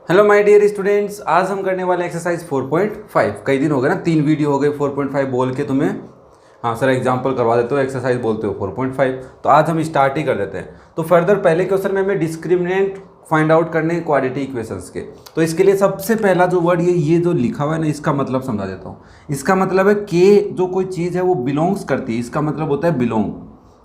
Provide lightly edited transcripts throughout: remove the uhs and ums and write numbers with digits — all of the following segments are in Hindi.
हेलो माय डियर स्टूडेंट्स, आज हम करने वाले एक्सरसाइज 4.5। कई दिन हो गए ना, 3 वीडियो हो गए 4.5 बोल के तुम्हें। हाँ सर, एग्जांपल करवा देते हो, एक्सरसाइज बोलते हो 4.5। तो आज हम स्टार्ट ही कर देते हैं। तो फर्दर पहले क्वेश्चन में हमें डिस्क्रिमिनेंट फाइंड आउट करने क्वाड्रेटिक इक्वेशंस के। तो इसके लिए सबसे पहला जो वर्ड ये जो लिखा हुआ है ना, इसका मतलब समझा देता हूँ। इसका मतलब है के जो कोई चीज़ है वो बिलोंग्स करती है, इसका मतलब होता है बिलोंग।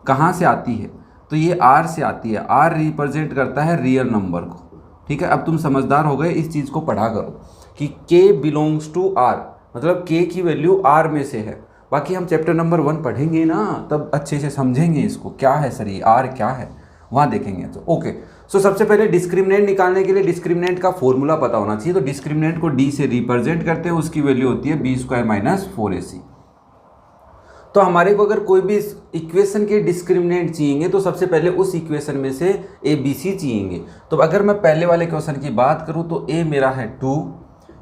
कहाँ से आती है? तो ये आर से आती है। आर रिप्रेजेंट करता है रियल नंबर को। ठीक है, अब तुम समझदार हो गए, इस चीज़ को पढ़ा करो कि k बिलोंग्स टू r, मतलब k की वैल्यू r में से है। बाकी हम चैप्टर नंबर 1 पढ़ेंगे ना, तब अच्छे से समझेंगे इसको, क्या है सर ये r क्या है, वहाँ देखेंगे। तो ओके, सो सबसे पहले डिस्क्रिमिनेंट निकालने के लिए डिस्क्रिमिनेंट का फॉर्मूला पता होना चाहिए। तो डिस्क्रिमिनेंट को d से रिप्रेजेंट करते हैं, उसकी वैल्यू होती है b² - 4ac। तो हमारे को अगर कोई भी इक्वेशन के डिस्क्रिमिनेंट चाहिए तो सबसे पहले उस इक्वेशन में से ए बी सी चाहिए। तो अगर मैं पहले वाले क्वेश्चन की बात करूं तो ए मेरा है 2,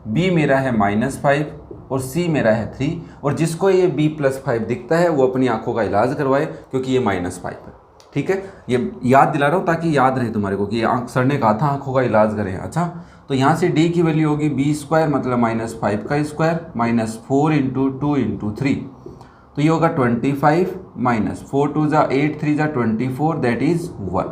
बी मेरा है -5 और सी मेरा है 3। और जिसको ये b+5 दिखता है वो अपनी आंखों का इलाज करवाए, क्योंकि ये -5 है। ठीक है, ये याद दिला रहा हूँ ताकि याद रहे तुम्हारे को कि सर ने कहा था आंखों का इलाज करें। अच्छा, तो यहाँ से d की वैल्यू होगी b² मतलब -5 का स्क्वायर -4 × 2 × 3। तो ये होगा 25 -4 2 × 8 3 × 24, दैट इज 1।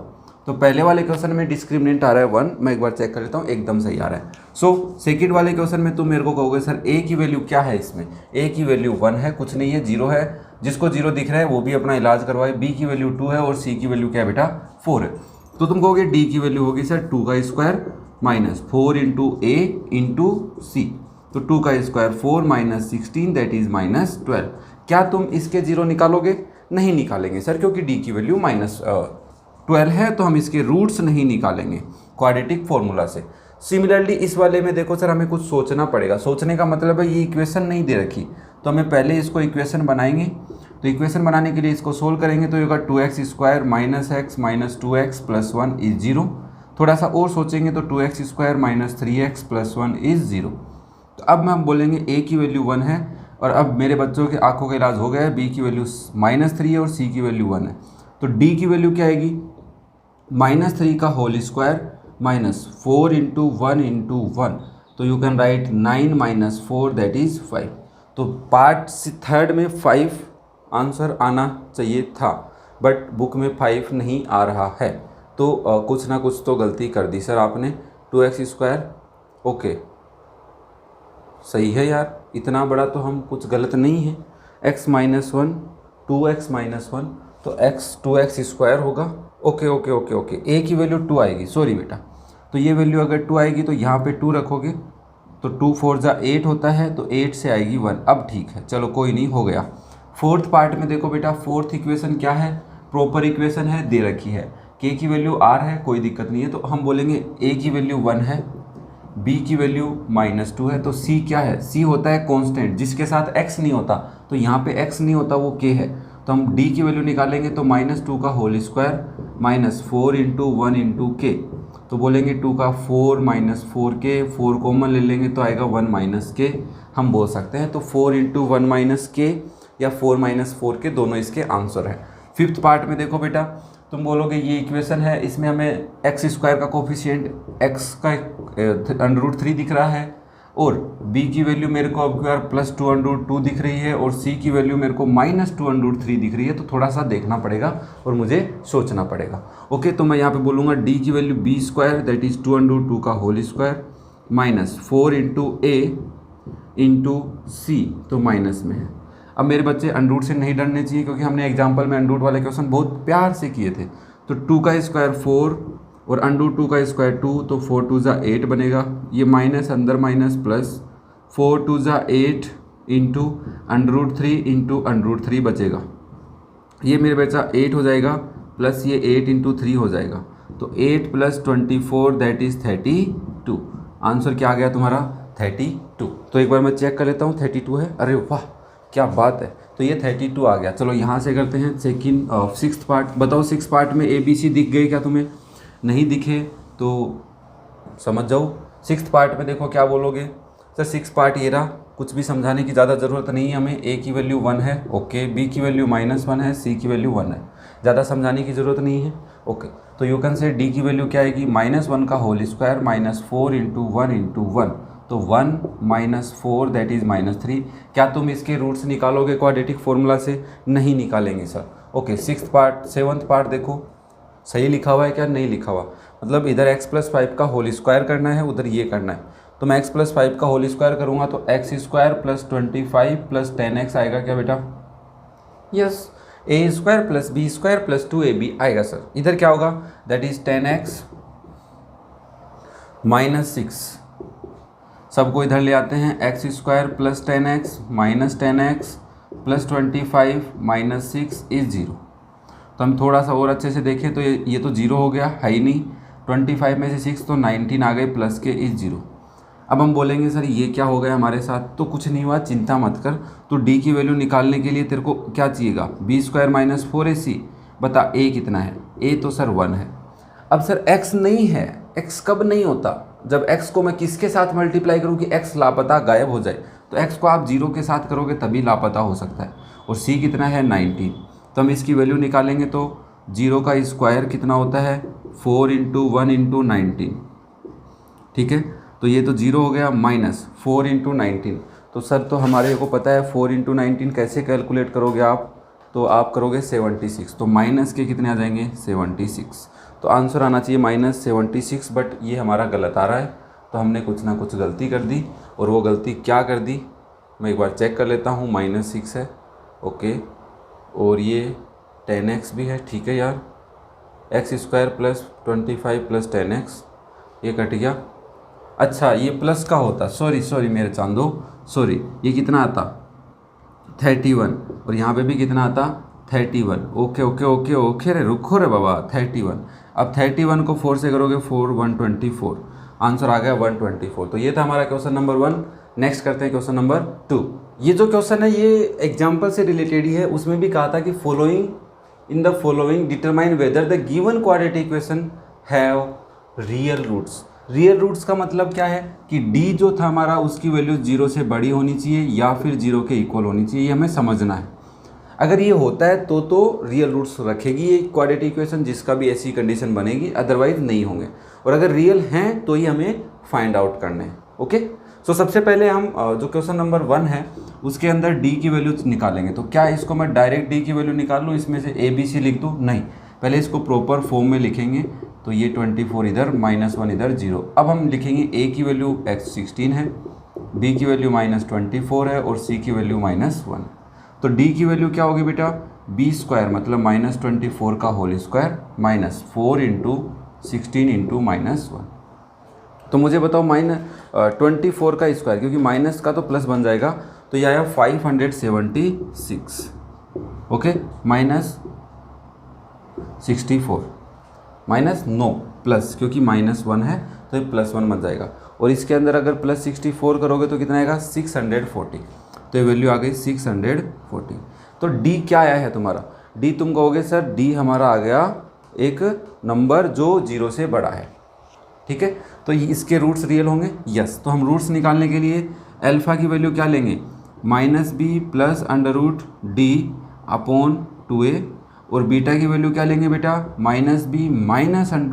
तो पहले वाले क्वेश्चन में डिस्क्रिमिनेंट आ रहा है 1। मैं एक बार चेक कर लेता हूँ, एकदम सही आ रहा है। सो सेकंड वाले क्वेश्चन में तुम मेरे को कहोगे सर ए की वैल्यू क्या है इसमें? ए की वैल्यू 1 है, कुछ नहीं है, 0 है। जिसको 0 दिख रहा है वो भी अपना इलाज करवाए। बी की वैल्यू 2 है और सी की वैल्यू क्या है बेटा? 4 है। तो तुम कहोगे डी की वैल्यू होगी सर 2 का स्क्वायर -4 × a × c। तो 2 का स्क्वायर 4 -16, दैट इज -12। क्या तुम इसके 0 निकालोगे? नहीं निकालेंगे सर, क्योंकि d की वैल्यू -12 है, तो हम इसके रूट्स नहीं निकालेंगे क्वाड्रेटिक फॉर्मूला से। सिमिलरली इस वाले में देखो सर, हमें कुछ सोचना पड़ेगा। सोचने का मतलब है ये इक्वेशन नहीं दे रखी, तो हमें पहले इसको इक्वेशन बनाएंगे। तो इक्वेशन बनाने के लिए इसको सोल्व करेंगे तो ये होगा 2x² - x - 2x + 1 इज 0। थोड़ा सा और सोचेंगे तो 2x² - 3x + 1 इज 0। तो अब हम बोलेंगे a की वैल्यू 1 है, और अब मेरे बच्चों के आंखों का इलाज हो गया है। b की वैल्यू -3 है और c की वैल्यू 1 है। तो d की वैल्यू क्या आएगी? -3 का होल स्क्वायर -4 × 1 × 1। तो you can write 9 - 4, that is 5। तो पार्ट थर्ड में 5 आंसर आना चाहिए था, बट बुक में 5 नहीं आ रहा है। तो कुछ ना कुछ तो गलती कर दी सर आपने। 2x², ओके सही है यार, इतना बड़ा तो हम कुछ गलत नहीं है। x - 1 2x - 1, तो x 2x² होगा। Okay okay okay okay, a की वैल्यू 2 आएगी, सॉरी बेटा। तो ये वैल्यू अगर 2 आएगी तो यहाँ पे 2 रखोगे, तो 2 4 = 8 होता है, तो 8 से आएगी 1। अब ठीक है, चलो कोई नहीं, हो गया। फोर्थ पार्ट में देखो बेटा, फोर्थ इक्वेशन क्या है? प्रॉपर इक्वेशन है, दे रखी है। k की वैल्यू r है, कोई दिक्कत नहीं है। तो हम बोलेंगे a की वैल्यू 1 है, b की वैल्यू -2 है। तो c क्या है? c होता है कांस्टेंट, जिसके साथ x नहीं होता। तो यहाँ पे x नहीं होता, वो k है। तो हम d की वैल्यू निकालेंगे तो -2 का होल स्क्वायर -4 × 1 × k। तो बोलेंगे 2 का 4 - 4k, 4 कॉमन ले लेंगे तो आएगा 1 - k। हम बोल सकते हैं तो 4 × 1 - k या 4 - 4k, दोनों इसके आंसर है। फिफ्थ पार्ट में देखो बेटा, तुम बोलोगे ये इक्वेशन है, इसमें हमें x² का कोफिशिएंट x का √3 दिख रहा है, और b की वैल्यू मेरे को अब बार +2√2 दिख रही है, और c की वैल्यू मेरे को -2√3 दिख रही है। तो थोड़ा सा देखना पड़ेगा और मुझे सोचना पड़ेगा। ओके, तो मैं यहाँ पे बोलूँगा d की वैल्यू b² दैट इज 2√2 का होल स्क्वायर -4 × a × c, तो माइनस में है। अब मेरे बच्चे अंडरूट से नहीं डरने चाहिए, क्योंकि हमने एग्जाम्पल में अंडरूट वाले क्वेश्चन बहुत प्यार से किए थे। तो 2 का स्क्वायर 4 और √2 का स्क्वायर 2, तो 4 2 = 8 बनेगा। ये माइनस अंदर माइनस प्लस 4 2 = 8 × √3 बचेगा। ये मेरे बच्चा 8 हो जाएगा, प्लस ये 8 × 3 हो जाएगा। तो 8 + 24, दैट इज 32। आंसर क्या आ गया तुम्हारा? 32। तो एक बार मैं चेक कर लेता हूँ, 32 है। अरे वाह, क्या बात है। तो ये 32 आ गया। चलो यहाँ से करते हैं सिक्स्थ पार्ट। बताओ सिक्स्थ पार्ट में ए बी सी दिख गए क्या तुम्हें? नहीं दिखे तो समझ जाओ। सिक्स्थ पार्ट में देखो क्या बोलोगे सर? सिक्स्थ पार्ट ये रहा, कुछ भी समझाने की ज़्यादा ज़रूरत नहीं है हमें। a की वैल्यू 1 है, ओके, b की वैल्यू -1 है, c की वैल्यू 1 है, ज़्यादा समझाने की ज़रूरत नहीं है, ओके। तो यू कैन से d की वैल्यू क्या आएगी, -1 का होल स्क्वायर -4 इंटू 1 इंटू 1, तो 1 -4 दैट इज़ -3। क्या तुम इसके रूट्स निकालोगे क्वाड्रेटिक फॉर्मूला से? नहीं निकालेंगे सर, ओके। 7th पार्ट देखो, सही लिखा हुआ है क्या? नहीं लिखा हुआ, मतलब इधर x+5 का होल स्क्वायर करना है, उधर ये करना है। तो मैं x+5 का होल स्क्वायर करूँगा तो x² + 25 + 10x आएगा क्या बेटा? यस, a² + b² + 2ab आएगा सर। इधर क्या होगा, दैट इज 10x -6, सबको इधर ले आते हैं, x² + 10x - 10x + 25 - 6 इज 0। तो हम थोड़ा सा और अच्छे से देखें तो ये तो 0 हो गया, है ही नहीं। 25 में से 6 तो 19 आ गए प्लस के इज 0। अब हम बोलेंगे सर ये क्या हो गया हमारे साथ? तो कुछ नहीं हुआ, चिंता मत कर। तो d की वैल्यू निकालने के लिए तेरे को क्या चाहिएगा, b² - 4ac। बता a कितना है? a तो सर 1 है। अब सर x नहीं है, x कब नहीं होता? जब x को मैं किसके साथ मल्टीप्लाई करूँ कि x लापता गायब हो जाए। तो x को आप 0 के साथ करोगे तभी लापता हो सकता है। और c कितना है, 19। तो हम इसकी वैल्यू निकालेंगे तो 0 का स्क्वायर कितना होता है, 4 इंटू 1 इंटू 19, ठीक है। तो ये तो 0 हो गया, -4 इंटू 19। तो सर तो हमारे को पता है 4 इंटू 19 कैसे कैलकुलेट करोगे आप? तो आप करोगे 76। तो माइनस के कितने आ जाएंगे, 76। तो आंसर आना चाहिए -76, बट ये हमारा गलत आ रहा है। तो हमने कुछ ना कुछ गलती कर दी, और वो गलती क्या कर दी मैं एक बार चेक कर लेता हूँ। -6 है, ओके, और ये 10x भी है, ठीक है यार। x² + 25 + 10x, ये कट गया। अच्छा, ये प्लस का होता, सॉरी मेरे चांदो, सॉरी, ये कितना आता, 31, और यहाँ पे भी कितना आता, 31। ओके रे, रुको रे बाबा, 31। अब 31 को 4 से करोगे 4 124, आंसर आ गया 124। तो ये था हमारा क्वेश्चन नंबर 1। नेक्स्ट करते हैं क्वेश्चन नंबर 2। ये जो क्वेश्चन है ये एग्जाम्पल से रिलेटेड ही है। उसमें भी कहा था कि in the following determine whether the given quadratic equation have real roots. Real roots का मतलब क्या है कि d जो था हमारा उसकी वैल्यू 0 से बड़ी होनी चाहिए या फिर 0 के इक्वल होनी चाहिए, ये हमें समझना है। अगर ये होता है तो रियल रूट्स रखेगी ये क्वाड्रेटिक इक्वेशन, जिसका भी ऐसी कंडीशन बनेगी, अदरवाइज नहीं होंगे। और अगर रियल हैं तो ही हमें फाइंड आउट करने हैं, ओके। सो सबसे पहले हम जो क्वेश्चन नंबर 1 है उसके अंदर d की वैल्यू निकालेंगे। तो क्या इसको मैं डायरेक्ट d की वैल्यू निकाल लूँ, इसमें से a b c लिख दूँ? नहीं, पहले इसको प्रॉपर फॉर्म में लिखेंगे। तो ये 24 इधर, -1 इधर, 0। अब हम लिखेंगे a की वैल्यू x16 है, b की वैल्यू -24 है, और c की वैल्यू -1। तो d की वैल्यू क्या होगी बेटा, b² मतलब -24 का होल स्क्वायर -4 इंटू 16 इंटू -1। तो मुझे बताओ -24 का स्क्वायर, क्योंकि माइनस का तो प्लस बन जाएगा, तो यह आया 576, ओके, -64 -9 प्लस, क्योंकि -1 है तो ये +1 बन जाएगा। और इसके अंदर अगर +64 करोगे तो कितना आएगा, 640। तो ये वैल्यू आ गई 640। तो d क्या आया है तुम्हारा, d तुम कहोगे सर d हमारा आ गया एक नंबर जो 0 से बड़ा है, ठीक है। तो इसके रूट्स रियल होंगे, यस। तो हम रूट्स निकालने के लिए अल्फ़ा की वैल्यू क्या लेंगे, -b + √d/2a, और बीटा की वैल्यू क्या लेंगे बेटा, -b -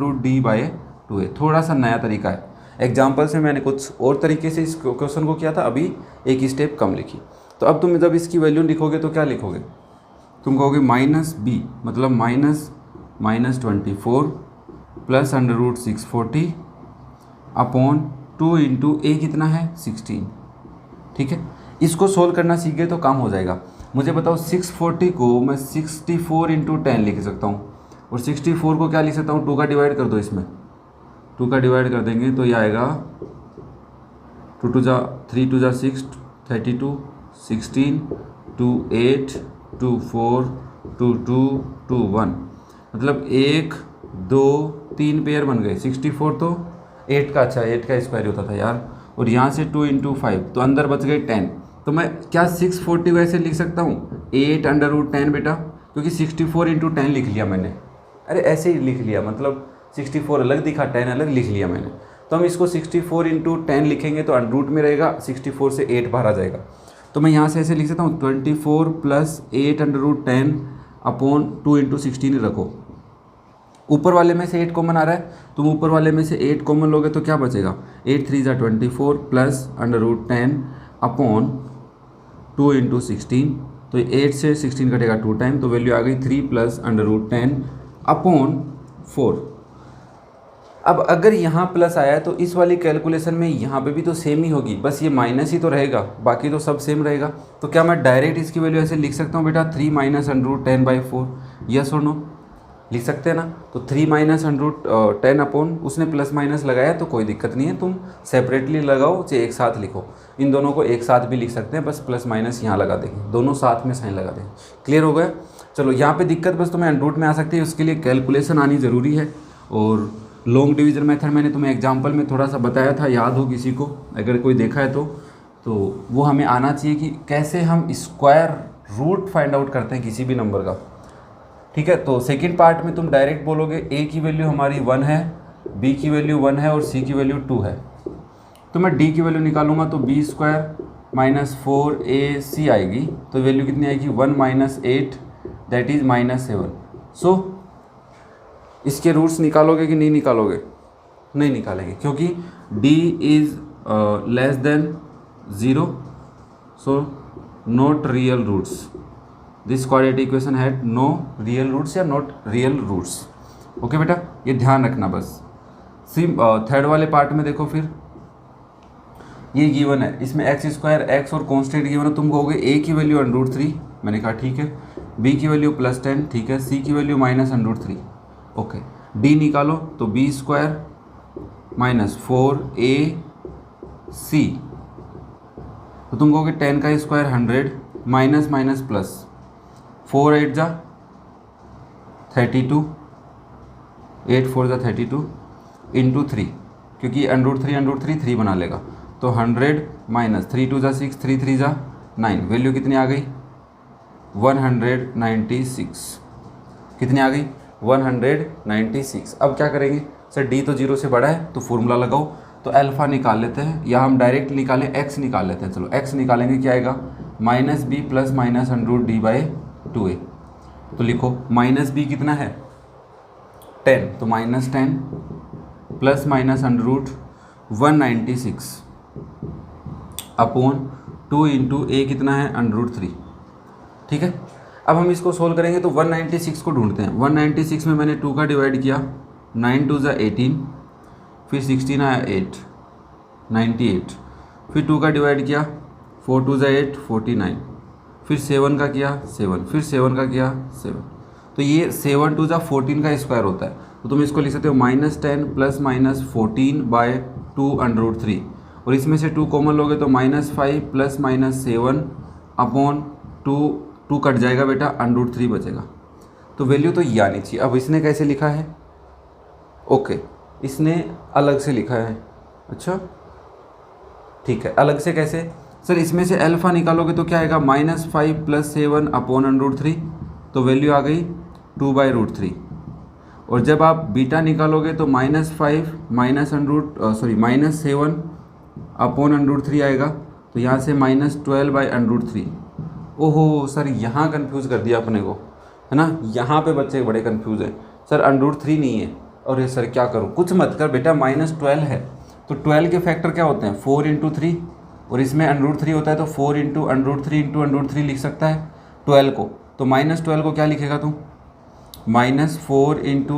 √d/2a। थोड़ा सा नया तरीका है, एग्जाम्पल से मैंने कुछ और तरीके से इस क्वेश्चन को किया था, अभी एक स्टेप कम लिखी। तो अब तुम जब इसकी वैल्यू लिखोगे तो क्या लिखोगे, तुम कहोगे -b मतलब -24 + √640 अपॉन 2 इंटू a कितना है, 16, ठीक है। इसको सोल्व करना सीख गए तो काम हो जाएगा। मुझे बताओ 640 को मैं 64 इंटू 10 लिख सकता हूँ, और 64 को क्या लिख सकता हूँ, 2 का डिवाइड कर दो, इसमें 2 का डिवाइड कर देंगे तो ये आएगा 2 2 जा 3 2 जा 6 32 16 2 8 2 4 2 2 2 1, मतलब 1 2 3 पेयर बन गए। 64 तो 8 का, अच्छा 8 का स्क्वायर होता था यार, और यहाँ से 2 इंटू 5 तो अंदर बच गए 10। तो मैं क्या 640 को ऐसे लिख सकता हूँ 8√10 बेटा, क्योंकि 64 इंटू 10 लिख लिया मैंने, अरे ऐसे ही लिख लिया, मतलब 64 अलग दिखा 10 अलग लिख लिया मैंने। तो हम इसको 64 इंटू 10 लिखेंगे तो अंडर रूट में रहेगा, 64 से 8 बाहर आ जाएगा। तो मैं यहाँ से ऐसे लिख सकता हूँ 24 plus 8 under root 10 upon 2 into 16 रखो। ऊपर वाले में से 8 कॉमन आ रहा है, तुम ऊपर वाले में से 8 कॉमन लोगे तो क्या बचेगा, 8 3 ज़ा 24 plus under root 10 upon 2 into 16। तो 8 से 16 कटेगा 2 टाइम, तो वैल्यू आ गई 3 प्लस अंडर रूट 10 अपॉन 4। अब अगर यहाँ प्लस आया है तो इस वाली कैलकुलेशन में यहाँ पे भी तो सेम ही होगी, बस ये माइनस ही तो रहेगा, बाकी तो सब सेम रहेगा। तो क्या मैं डायरेक्ट इसकी वैल्यू ऐसे लिख सकता हूँ बेटा 3 माइनस अंडर रूट 10/4, यस और नो, लिख सकते हैं ना। तो 3 माइनस अंडर रूट 10 अपॉन, उसने प्लस माइनस लगाया तो कोई दिक्कत नहीं है, तुम सेपरेटली लगाओ चाहे एक साथ लिखो, इन दोनों को एक साथ भी लिख सकते हैं, बस प्लस माइनस यहाँ लगा देंगे, दोनों साथ में साइन लगा देंगे। क्लियर हो गया। चलो यहाँ पे दिक्कत बस तुम्हें अंडर रूट में आ सकती है, उसके लिए कैलकुलेशन आनी ज़रूरी है। और लॉन्ग डिवीज़न मेथड मैंने तुम्हें एग्जाम्पल में थोड़ा सा बताया था, याद हो किसी को, अगर कोई देखा है तो वो हमें आना चाहिए कि कैसे हम स्क्वायर रूट फाइंड आउट करते हैं किसी भी नंबर का। ठीक है, तो सेकंड पार्ट में तुम डायरेक्ट बोलोगे ए की वैल्यू हमारी 1 है, बी की वैल्यू 1 है और सी की वैल्यू 2 है। तो मैं डी की वैल्यू निकालूंगा तो बी स्क्वायर माइनस 4ac आएगी, तो वैल्यू कितनी आएगी 1 माइनस 8 दैट इज़ -7। सो इसके रूट्स निकालोगे कि नहीं निकालोगे, नहीं निकालेंगे क्योंकि d is less than 0, so not real roots. This quadratic equation had no real roots या नॉट रियल रूट्स। ओके बेटा, ये ध्यान रखना बस। थर्ड वाले पार्ट में देखो, फिर ये गिवन है, इसमें एक्स स्क्वायर एक्स और कॉन्स्टेंट गिवन है, तुम कहोगे ए की वैल्यू √3, मैंने कहा ठीक है, बी की वैल्यू +10 ठीक है, सी की वैल्यू -√3। ओके, डी निकालो तो बी स्क्वायर माइनस 4ac, तो तुम कहोगे 10 का स्क्वायर 100 माइनस माइनस प्लस 4 8 जा 32, 8 4 जा 32 इंटू 3, क्योंकि √3 3 बना लेगा, तो 100 माइनस 3 2 जा 6 3 3 जा 9, वैल्यू कितनी आ गई 196। कितनी आ गई 196। अब क्या करेंगे सर, डी तो 0 से बड़ा है तो फॉर्मूला लगाओ, तो अल्फ़ा निकाल लेते हैं, या हम डायरेक्ट निकालें एक्स निकाल लेते हैं। चलो एक्स निकालेंगे, क्या आएगा -b प्लस माइनस √d/2a। तो लिखो -b कितना है 10, तो -10 plus minus √196 upon 2 into a कितना है √3। ठीक है, अब हम इसको सोल्व करेंगे तो 196 को ढूंढते हैं। 196 में मैंने 2 का डिवाइड किया, 9 2 ज़ा 18, फिर 16 आया 8 98, फिर 2 का डिवाइड किया, 4 2 ज़ा 8 49, फिर 7 का किया 7, फिर 7 का किया 7, तो ये 7 2 ज़ा 14 का स्क्वायर होता है। तो तुम इसको लिख सकते हो -10 प्लस माइनस 14/2 √3, और इसमें से 2 कॉमन लोगे तो -5 प्लस माइनस 7 अपॉन 2 कट जाएगा बेटा, √3 बचेगा। तो वैल्यू तो ये आनी चाहिए। अब इसने कैसे लिखा है, ओके इसने अलग से लिखा है, अच्छा ठीक है, अलग से कैसे सर, इसमें से अल्फ़ा निकालोगे तो क्या आएगा -5 प्लस 7 अपॉन √3, तो वैल्यू आ गई 2/√3। और जब आप बीटा निकालोगे तो -5 -7 अपॉन √3 आएगा, तो यहाँ से -12/√3। ओहो सर, यहाँ कंफ्यूज कर दिया अपने को, है ना, यहाँ पे बच्चे बड़े कंफ्यूज हैं सर, √3 नहीं है। और ये सर क्या करूँ, कुछ मत कर बेटा, -12 है तो 12 के फैक्टर क्या होते हैं 4 × 3, और इसमें √3 होता है तो 4 × √3 लिख सकता है 12 को। तो -12 को क्या लिखेगा तू, -4 ×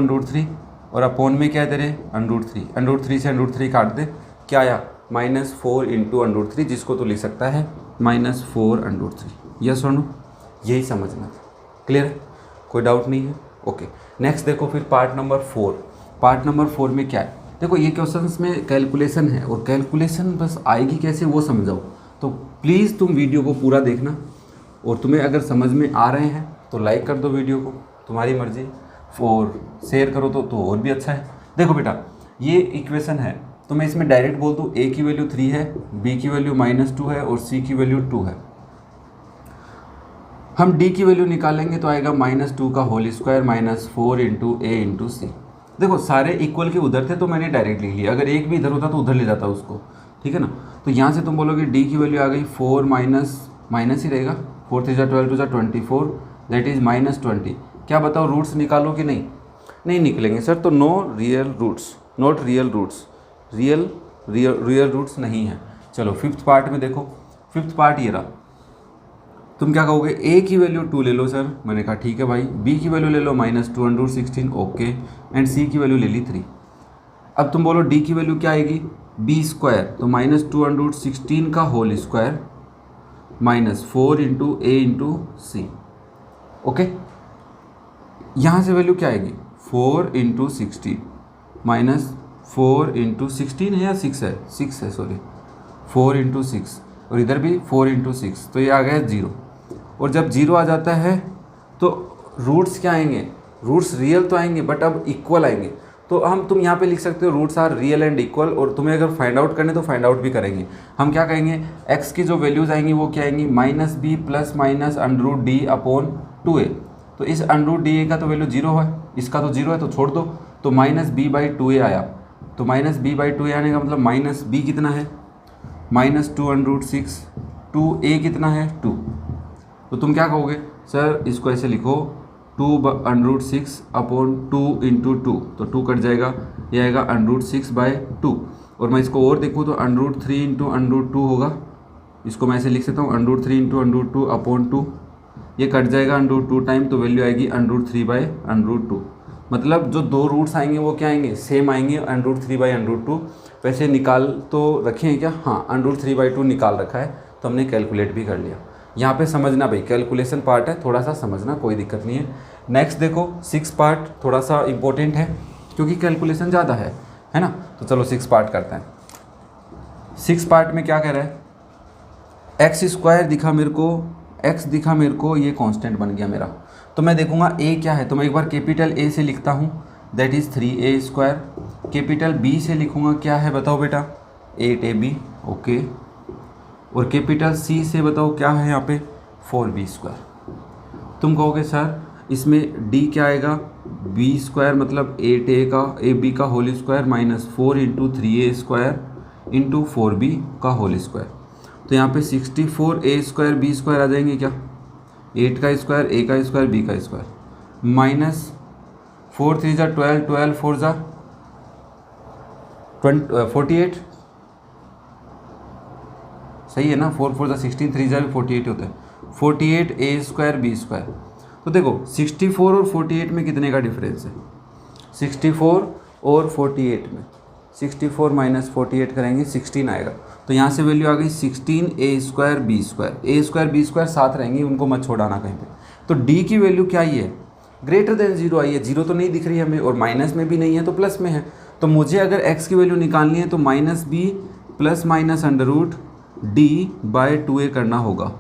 √3 और अपॉन में क्या है तेरे √3 से √3 काट दे, क्या आया -4 × √3, जिसको तो लिख सकता है -4 √3। यस और नो, यही समझना था। क्लियर है, कोई डाउट नहीं है। ओके, नेक्स्ट देखो फिर पार्ट नंबर 4। पार्ट नंबर 4 में क्या है, देखो ये क्वेश्चंस में कैलकुलेशन है, और कैलकुलेशन बस आएगी कैसे वो समझाओ। तो प्लीज़ तुम वीडियो को पूरा देखना, और तुम्हें अगर समझ में आ रहे हैं तो लाइक कर दो वीडियो को, तुम्हारी मर्जी, और शेयर करो तो और भी अच्छा है। देखो बेटा, ये इक्वेशन है, तो मैं इसमें डायरेक्ट बोल दूँ a की वैल्यू 3 है, b की वैल्यू -2 है और c की वैल्यू 2 है। हम d की वैल्यू निकालेंगे तो आएगा -2 का होल स्क्वायर -4 × a × c। देखो सारे इक्वल के उधर थे तो मैंने डायरेक्ट लिख लिया, अगर एक भी इधर होता तो उधर ले जाता उसको, ठीक है ना। तो यहाँ से तुम बोलोगे डी की वैल्यू आ गई 4 माइनस ही रहेगा, 4 3 जा 12 2 जा 24, दैट इज़ -20। क्या बताओ रूट्स निकालो कि नहीं निकलेंगे सर। तो no real roots, not real roots, real roots नहीं है। चलो फिफ्थ पार्ट में देखो, फिफ्थ पार्ट ये रहा। तुम क्या कहोगे, ए की वैल्यू 2 ले लो सर, मैंने कहा ठीक है भाई। बी की वैल्यू ले लो -2√16, ओके। एंड सी की वैल्यू ले ली 3। अब तुम बोलो डी की वैल्यू क्या आएगी, बी स्क्वायर, तो -2√16 का होल स्क्वायर -4 इंटू ए इंटू सी, ओके। यहाँ से वैल्यू क्या आएगी 4 इंटू 16 -4 इंटू 16 है या 6 है, 6 है सॉरी, 4 इंटू 6, और इधर भी 4 इंटू 6, तो ये आ गया 0। और जब 0 आ जाता है तो रूट्स क्या आएंगे, रूट्स रियल तो आएंगे बट अब इक्वल आएंगे। तो तुम यहाँ पे लिख सकते हो roots are real and equal, और तुम्हें अगर फाइंड आउट करने तो फाइंड आउट भी करेंगे। हम क्या कहेंगे, x की जो वैल्यूज़ आएंगी वो क्या आएंगी, -b + √d/2a। तो इस √da का तो वैल्यू 0 है, इसका तो 0 है, तो छोड़ दो। तो -b/2a आया, तो -b/2a आने का मतलब -b कितना है, -2√6, 2a कितना है 2। तो तुम क्या कहोगे सर, इसको ऐसे लिखो 2√6/2 इंटू 2, तो 2 कट जाएगा, ये आएगा √6/2। और मैं इसको और देखूँ तो √3 इंटू √2 होगा, इसको मैं ऐसे लिख सकता हूँ √3 इंटू √2/2, ये कट जाएगा √2 टाइम, तो वैल्यू आएगी √3/√2। मतलब जो दो रूट्स आएंगे वो क्या आएंगे, सेम आएंगे, √3/√2। वैसे निकाल तो रखे हैं क्या, हाँ √3/2 निकाल रखा है, तो हमने कैलकुलेट भी कर लिया। यहाँ पे समझना भाई, कैलकुलेशन पार्ट है, थोड़ा सा समझना, कोई दिक्कत नहीं है। नेक्स्ट देखो 6 पार्ट थोड़ा सा इंपॉर्टेंट है क्योंकि कैलकुलेशन ज़्यादा है ना। तो चलो 6 पार्ट करते हैं। 6 पार्ट में क्या कह रहा है, x² दिखा मेरे को, x दिखा मेरे को, ये कांस्टेंट बन गया मेरा। तो मैं देखूंगा a क्या है, तो मैं एक बार कैपिटल A से लिखता हूँ, that is 3a²। Capital B से लिखूंगा, क्या है बताओ बेटा, 8ab, ओके। और कैपिटल C से बताओ क्या है यहाँ पे, 4b²। तुम कहोगे सर इसमें D क्या आएगा, b² मतलब 8ab का whole square -4 into 3a² into 4b का होल स्क्वायर। तो यहाँ पे 64a² b² आ जाएंगे क्या, 8 का स्क्वायर, a का स्क्वायर, b का स्क्वायर, -4 3 जा 12, 12 4 जा 48, सही है ना, 4 4 जा 16, 3 जा भी 48 होता है, 48a² b²। तो देखो 64 और 48 में कितने का डिफरेंस है, 64 और 48 में 64 - 48 करेंगे 16 आएगा। तो यहाँ से वैल्यू आ गई 16a² b², साथ रहेंगी, उनको मत छोड़ाना कहीं पे। तो d की वैल्यू क्या आई है, > 0 आई है, 0 तो नहीं दिख रही है हमें, और माइनस में भी नहीं है तो प्लस में है। तो मुझे अगर x की वैल्यू निकालनी है तो -b ± √d/2a करना होगा।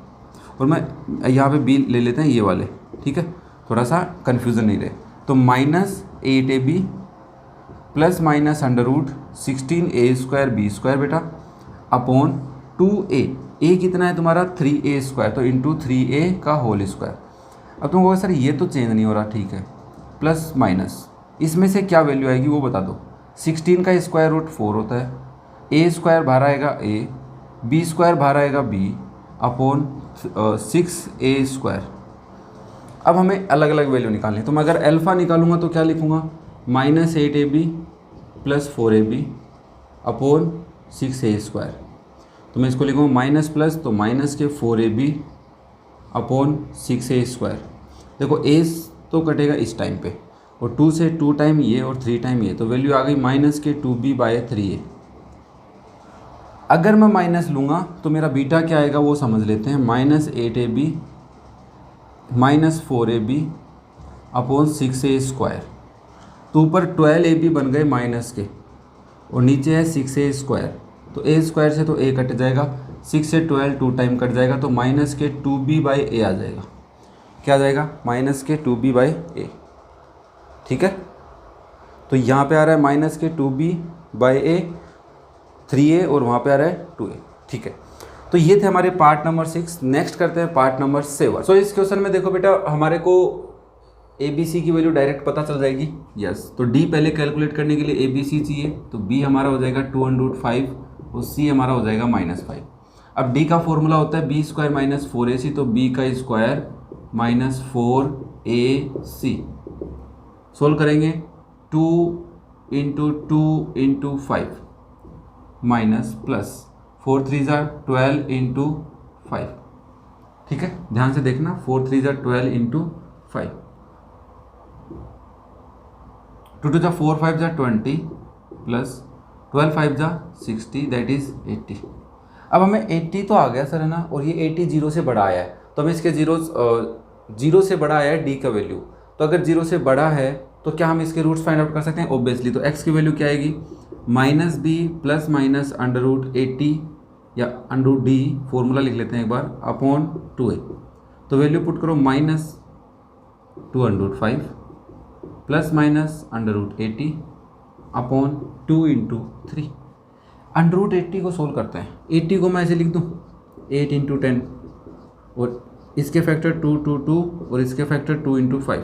और मैं यहाँ पे b ले लेते हैं ये वाले, ठीक है, थोड़ा सा कन्फ्यूज़न नहीं रहे। तो -8ab ± √16a² b² बेटा अपॉन 2a, a कितना है तुम्हारा 3a², तो इंटू 3a का होल स्क्वायर। अब तुम कहोगे सर ये तो चेंज नहीं हो रहा, ठीक है, प्लस माइनस, इसमें से क्या वैल्यू आएगी वो बता दो। 16 का स्क्वायर रूट 4 होता है, a² बाहर आएगा a, b² बाहर आएगा b अपॉन 6a²। अब हमें अलग अलग वैल्यू निकालनी है। तो मैं अगर अल्फ़ा निकालूंगा तो क्या लिखूंगा, -8ab + 4ab अपॉन 6a²। तो मैं इसको लिखूँगा माइनस प्लस, तो माइनस के 4ab अपॉन 6a²। देखो a तो कटेगा इस टाइम पे, और 2 से 2 टाइम ये और 3 टाइम ये, तो वैल्यू आ गई -2b/3a। अगर मैं माइनस लूँगा तो मेरा बीटा क्या आएगा वो समझ लेते हैं, -8ab - 4ab अपॉन 6a²। तो ऊपर 12ab बन गए माइनस के, और नीचे है 6a²। तो a² से तो a कट जाएगा, 6 से 12 2 टाइम कट जाएगा, तो -2b/a आ जाएगा। क्या आ जाएगा, -2b/a, ठीक है। तो यहाँ पे आ रहा है -2b/a 3a, और वहाँ पे आ रहा है 2a, ठीक है। तो ये थे हमारे पार्ट नंबर 6। नेक्स्ट करते हैं पार्ट नंबर 7। सो इस क्वेश्चन में देखो बेटा, हमारे को ए बी सी की वैल्यू डायरेक्ट पता चल जाएगी। यस, तो डी पहले कैलकुलेट करने के लिए ए बी सी चाहिए, तो बी हमारा हो जाएगा 2/5 और सी हमारा हो जाएगा -5। अब डी का फॉर्मूला होता है b² - 4ac, तो b का स्क्वायर -4ac। सोल्व करेंगे 2 × 2 × 5 माइनस प्लस 4 3 = 12 × 5। ठीक है, ध्यान से देखना, 4 3 = 12 × 5, 2 2 = 4 5 = 20 प्लस 12 5 = 60, दैट इज 80। अब हमें 80 तो आ गया सर, है ना, और ये 80 जीरो से बड़ा आया है, तो हमें इसके जीरो से बड़ा आया है डी का वैल्यू। तो अगर जीरो से बड़ा है तो क्या हम इसके रूट्स फाइंड आउट कर सकते हैं? ऑब्वियसली। तो x की वैल्यू क्या आएगी? -b प्लस माइनस √80 या √d, फॉर्मूला लिख लेते हैं एक बार, अपॉन 2a। तो वैल्यू पुट करो -2/5 प्लस माइनस √80 अपॉन 2 × 3। √80 को सोल्व करते हैं। 80 को मैं ऐसे लिख दूँ 8 × 10 और इसके फैक्टर 2 2 2 और इसके फैक्टर 2 × 5।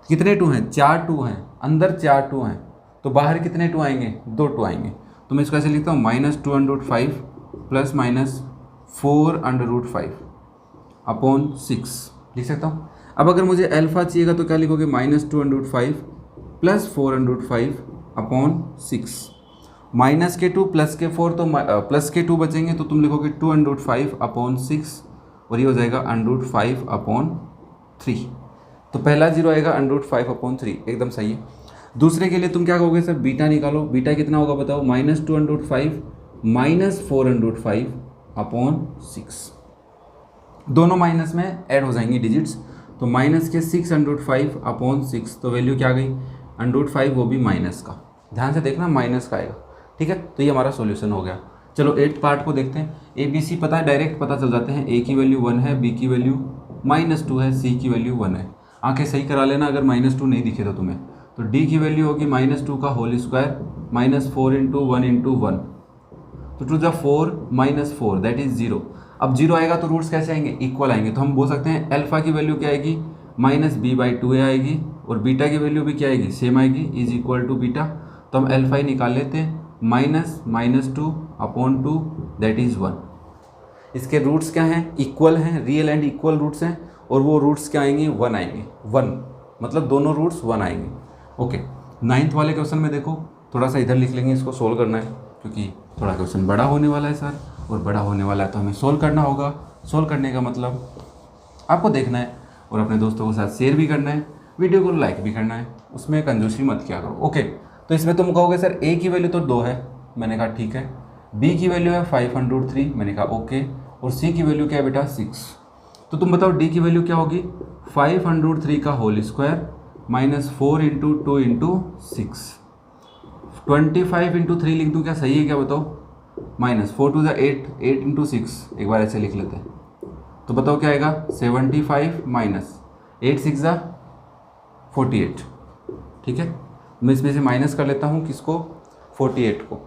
कितने 2 हैं? 4 2 हैं, अंदर 4 2 हैं, तो बाहर कितने 2 आएंगे? 2 2 आएंगे। तो मैं इसको ऐसे लिखता हूँ -2/5 प्लस माइनस 4/5 अपॉन 6 लिख सकता हूँ। अब अगर मुझे अल्फा चाहिएगा तो क्या लिखोगे? -2/5 प्लस 4/5 अपॉन 6। माइनस के 2 प्लस के 4, तो प्लस के 2 बचेंगे, तो तुम लिखोगे 2/5 अपॉन 6 और ये हो जाएगा √5 अपॉन 3। तो पहला जीरो आएगा √5 अपॉन 3, एकदम सही है। दूसरे के लिए तुम क्या कहोगे सर? बीटा निकालो। बीटा कितना होगा बताओ? -2/5 - 4/5 अपॉन 6। दोनों माइनस में ऐड हो जाएंगी डिजिट्स, तो माइनस के 6/5 अपॉन 6, तो वैल्यू क्या आ गई? √5, वो भी माइनस का। ध्यान से देखना, माइनस का आएगा। ठीक है, तो ये हमारा सॉल्यूशन हो गया। चलो 8th पार्ट को देखते हैं। ए बी सी पता है, डायरेक्ट पता चल जाते हैं। ए की वैल्यू 1 है, बी की वैल्यू -2 है, सी की वैल्यू 1 है। आंखें सही करा लेना अगर -2 नहीं दिखे तो तुम्हें। तो डी की वैल्यू होगी -2 का होल स्क्वायर -4 × 1 × 1, तो 2 × 4 -4, दैट इज 0। अब 0 आएगा तो रूट्स कैसे आएंगे? इक्वल आएंगे। तो हम बोल सकते हैं अल्फा की वैल्यू क्या आएगी? -b/2a आएगी, और बीटा की वैल्यू भी क्या आएगी? सेम आएगी, इज इक्वल टू बीटा। तो हम अल्फा ही निकाल लेते हैं, -2 अपॉन 2, दैट इज 1। इसके रूट्स क्या हैं? इक्वल हैं, रियल एंड इक्वल रूट्स हैं, और वो रूट्स क्या आएंगे? 1 आएंगे। 1 मतलब दोनों रूट्स 1 आएंगे। ओके, 9th वाले क्वेश्चन में देखो, थोड़ा सा इधर लिख लेंगे, इसको सोल्व करना है क्योंकि थोड़ा क्वेश्चन बड़ा होने वाला है सर, और बड़ा होने वाला है तो हमें सोल्व करना होगा। सोल्व करने का मतलब आपको देखना है और अपने दोस्तों के साथ शेयर भी करना है, वीडियो को लाइक भी करना है, उसमें कंजूसी मत किया करो। ओके, तो इसमें तुम कहोगे सर ए की वैल्यू तो 2 है, मैंने कहा ठीक है। बी की वैल्यू है 503, मैंने कहा ओके, और सी की वैल्यू क्या है बेटा? 6। तो तुम बताओ डी की वैल्यू क्या होगी? 503 का होल स्क्वायर -4 × 2 × 6, 25 × 3 लिख दूँ क्या? सही है क्या बताओ? -4 2 = 8, 8 × 6, एक बार ऐसे लिख लेते हैं, तो बताओ क्या आएगा? 75 - 8 6 = 48। ठीक है, मैं इसमें से माइनस कर लेता हूँ किसको? 48 को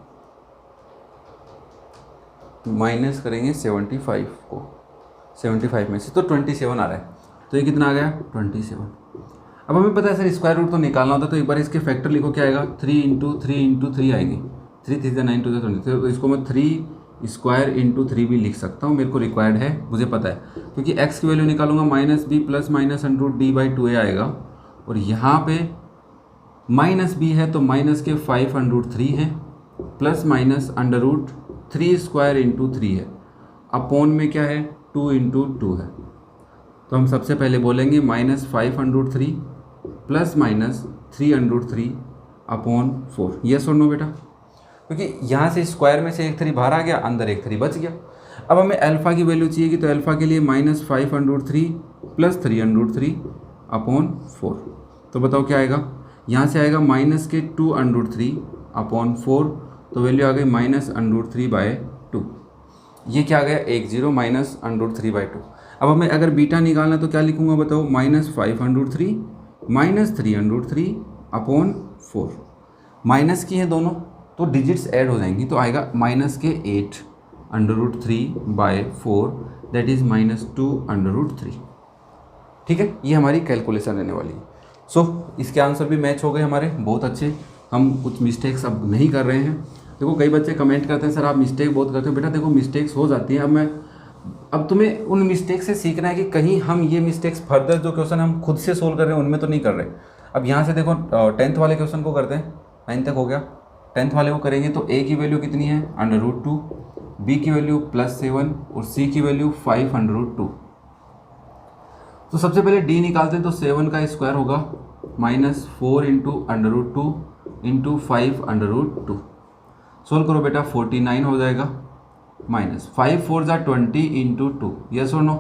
माइनस करेंगे 75 को, 75 में से तो 27 आ रहा है, तो ये कितना आ गया? 27। अब हमें पता है सर स्क्वायर रूट तो निकालना होता है, तो एक बार इसके फैक्टर लिखो, क्या आएगा? 3 × 3 × 3 आएगी, 3 3 = 9 2 20, तो इसको मैं 3² × 3 भी लिख सकता हूँ, मेरे को रिक्वायर्ड है, मुझे पता है, क्योंकि x की वैल्यू निकालूंगा -b प्लस माइनस √d/2a आएगा, और यहाँ पे -b है तो माइनस के 5√3 है, प्लस माइनस √3² × 3 है, अपॉन में क्या है? 2 × 2 है। तो हम सबसे पहले बोलेंगे -5√3 प्लस माइनस 3√3 अपॉन 4। यस और नो बेटा? क्योंकि यहाँ से स्क्वायर में से एक 3 बाहर आ गया, अंदर एक 3 बच गया। अब हमें अल्फा की वैल्यू चाहिए, तो अल्फा के लिए -5√3 प्लस 3√3 अपॉन 4। तो बताओ क्या आएगा? यहाँ से आएगा माइनस के 2√3 अपॉन 4, तो वैल्यू आ गई -√3/2। ये क्या आ गया? 1 0 -√3/2। अब हमें अगर बीटा निकालना तो क्या लिखूंगा बताओ? -5√3 -3√3 अपॉन 4। माइनस की है दोनों, तो डिजिट्स ऐड हो जाएंगी, तो आएगा माइनस के 8√3/4, दैट इज -2√3। ठीक है, ये हमारी कैलकुलेशन रहने वाली है। सो इसके आंसर भी मैच हो गए हमारे, बहुत अच्छे। हम कुछ मिस्टेक्स अब नहीं कर रहे हैं। देखो कई बच्चे कमेंट करते हैं सर आप मिस्टेक बहुत करते हो। बेटा देखो मिस्टेक्स हो जाती हैं, अब तुम्हें उन मिस्टेक से सीखना है कि कहीं हम ये मिस्टेक्स फर्दर जो क्वेश्चन हम खुद से सोल्व कर रहे हैं उनमें तो नहीं कर रहे। अब यहाँ से देखो 10th वाले क्वेश्चन को करते हैं, 9 तक हो गया। 10th वाले को करेंगे तो a की वैल्यू कितनी है √2, b की वैल्यू +7 और c की वैल्यू 5√2। तो सबसे पहले d निकालते हैं तो 7 का स्क्वायर होगा -4 × √2 × 5√2। सोल्व करो बेटा 49 हो जाएगा, -5 4 × 20 × 2। यस और नो?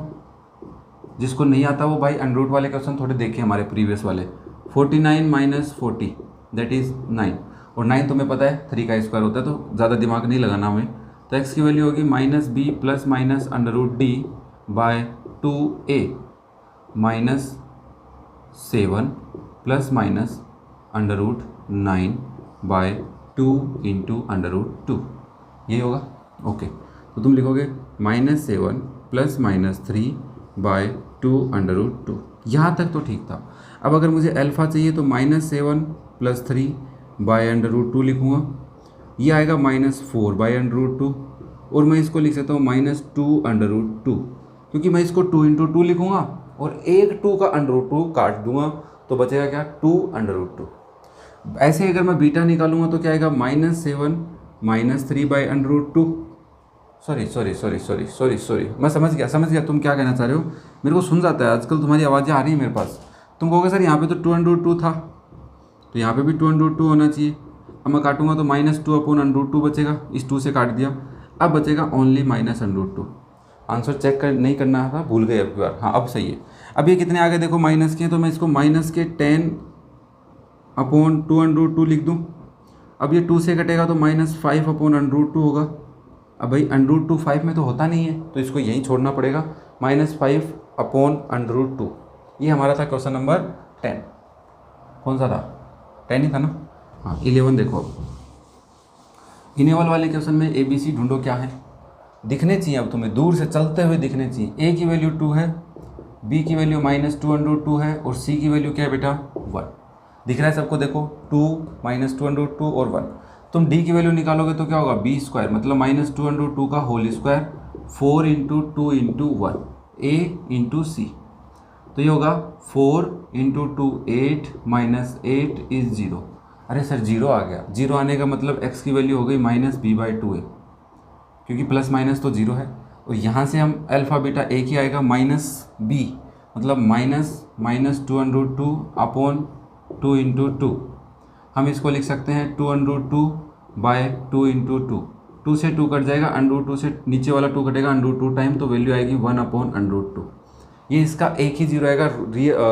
जिसको नहीं आता वो भाई अंडर रूट वाले क्वेश्चन थोड़े देखे हमारे प्रीवियस वाले। 49 - 40 दैट इज़ 9, और 9 तुम्हें पता है 3 का स्क्वायर होता है, तो ज़्यादा दिमाग नहीं लगाना हमें। तो x की वैल्यू होगी -b + -√d bye 2a -7 ± √9 bye 2 × √2। ये होगा ओके। तो तुम लिखोगे -7 ± 3 बाय 2 √2। यहाँ तक तो ठीक था। अब अगर मुझे अल्फ़ा चाहिए तो -7 + 3 बाय √2 लिखूँगा, ये आएगा -4 बाय √2, और मैं इसको लिख सकता हूँ -2 √2, क्योंकि मैं इसको 2 × 2 लिखूँगा और एक 2 का √2 काट दूंगा तो बचेगा क्या 2 √2। ऐसे अगर मैं बीटा निकालूंगा तो क्या आएगा -7 - 3 बाय √2। सॉरी मैं समझ गया तुम क्या कहना चाह रहे हो। मेरे को सुन जाता है आजकल, तुम्हारी आवाज़ें आ रही हैं मेरे पास। तुम कहोगे सर यहाँ पे तो 2 √2 था, तो यहाँ पे भी 2 √2 होना चाहिए। अब मैं काटूंगा तो -2/√2 बचेगा, इस 2 से काट दिया। अब बचेगा ओनली -√2। आंसर चेक कर नहीं करना था, भूल गए अब बार। हाँ अब सही है। अब ये कितने आगे देखो माइनस के, तो मैं इसको -10/2 लिख दूँ। अब ये 2 से कटेगा तो -5/√2 होगा। अब भाई √2 5 में तो होता नहीं है, तो इसको यहीं छोड़ना पड़ेगा, -5/√2। ये हमारा था क्वेश्चन नंबर 10। कौन सा था? 10 ही था ना? हाँ 11 देखो। अब इनेबल वाले क्वेश्चन में ABC ढूंढो क्या है, दिखने चाहिए। अब तुम्हें दूर से चलते हुए दिखने चाहिए। A की वैल्यू 2 है, B की वैल्यू -2/2 है, और C की वैल्यू क्या है बेटा 1। दिख रहा है सबको? देखो 2 -2/2 और 1। तुम D की वैल्यू निकालोगे तो क्या होगा B², मतलब -2/2 का होल स्क्वायर 4 × 2 × 1 A × C। तो ये होगा 4 × 2 8 -8 इज 0। अरे सर 0 आ गया। 0 आने का मतलब x की वैल्यू हो गई -b/2a, क्योंकि प्लस माइनस तो 0 है। और यहाँ से हम अल्फ़ा बीटा एक ही आएगा -b, मतलब -2/2 × 2। हम इसको लिख सकते हैं 2/2/2 × 2। 2 से 2 कट जाएगा, √2 से नीचे वाला 2 कटेगा √2 टाइम, तो वैल्यू आएगी 1/√2। ये इसका एक ही 0 आएगा।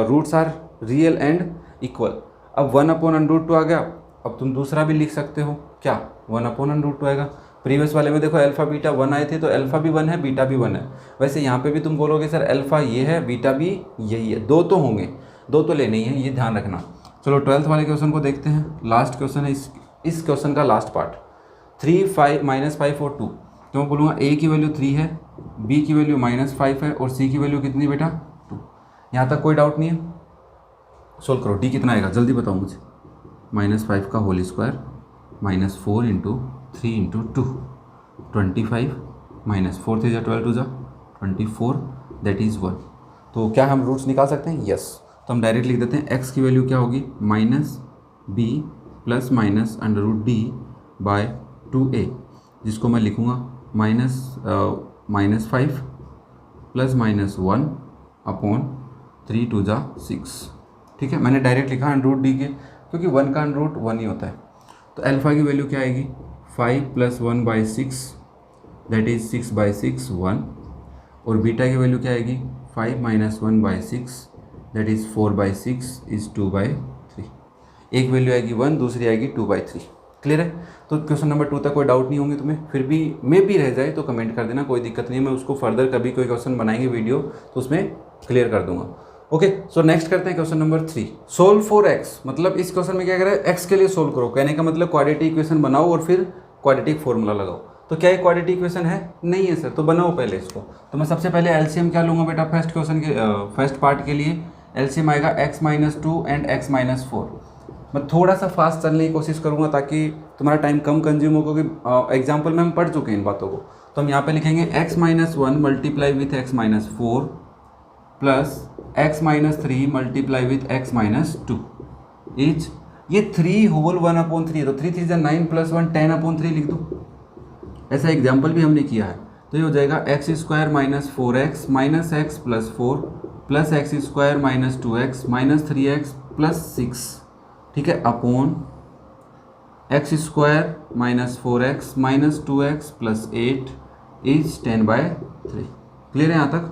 Roots are real and equal. अब 1/√2 आ गया। अब तुम दूसरा भी लिख सकते हो, क्या 1/√2 आएगा। प्रीवियस वाले में देखो अल्फ़ा बीटा 1 आए थे, तो अल्फ़ा भी 1 है, बीटा भी 1 है। वैसे यहाँ पे भी तुम बोलोगे सर अल्फ़ा ये है, बीटा भी यही है, 2 तो होंगे, 2 तो लेने ही है, ये ध्यान रखना। चलो 12th वाले क्वेश्चन को देखते हैं। लास्ट क्वेश्चन है इस क्वेश्चन का लास्ट पार्ट। 3 5 -5 और 2। तो मैं बोलूँगा A की वैल्यू 3 है, B की वैल्यू -5 है, और C की वैल्यू कितनी बेटा 2। यहाँ तक कोई डाउट नहीं है? सोल्व करो। D कितना आएगा जल्दी बताओ मुझे। -5 का होल स्क्वायर -4 × 3 × 2 25 -4 3 × 12 2 24 दैट इज़ 1। तो क्या हम रूट्स निकाल सकते हैं? यस। तो हम डायरेक्ट लिख देते हैं x की वैल्यू क्या होगी -b ± √d/2a, जिसको मैं लिखूँगा -5 ± 1/3 2 6। ठीक है, मैंने डायरेक्ट लिखा √d के, क्योंकि 1 का √ 1 ही होता है। तो अल्फ़ा की वैल्यू क्या आएगी 5 + 1/6 दैट इज़ 6/6 1, और बीटा की वैल्यू क्या आएगी 5 - 1/6 दैट इज़ 4/6 इज़ 2/3। एक वैल्यू आएगी 1, दूसरी आएगी 2/3। क्लियर है? तो क्वेश्चन नंबर 2 तक कोई डाउट नहीं होंगे तुम्हें। फिर भी में भी रह जाए तो कमेंट कर देना, कोई दिक्कत नहीं है। मैं उसको फर्दर कभी कोई क्वेश्चन बनाएंगे वीडियो तो उसमें क्लियर कर दूंगा। ओके, सो नेक्स्ट करते हैं question number 3। Solve for x, मतलब इस क्वेश्चन में क्या कह रहा है x के लिए सोल्व करो। कहने का मतलब क्वाड्रेटिक इक्वेशन बनाओ और फिर क्वाड्रेटिक फॉर्मूला लगाओ। तो क्या ये क्वाड्रेटिक इक्वेशन है? नहीं है सर। तो बनाओ पहले इसको। तो मैं सबसे पहले एलसीएम क्या लूँगा बेटा फर्स्ट क्वेश्चन के फर्स्ट पार्ट के लिए? एलसीएम आएगा x-2 एंड x-4। मैं थोड़ा सा फास्ट चलने की कोशिश करूँगा ताकि तुम्हारा टाइम कम कंज्यूम हो, क्योंकि एग्जाम्पल में हम पढ़ चुके हैं इन बातों को। तो हम यहाँ पे लिखेंगे x-1 multiply with x-4 plus x-3 multiply with x-2 is, ये 3 होल 1/3 है, तो 3 3 9 प्लस 1 10/3 लिख दो। ऐसा एग्जाम्पल भी हमने किया है। तो ये हो जाएगा x² minus 4x minus x plus 4 plus x² minus 2x minus 3x plus 6, ठीक है, upon x² minus 4x minus 2x plus 8 is 10/3। Clear है यहाँ तक?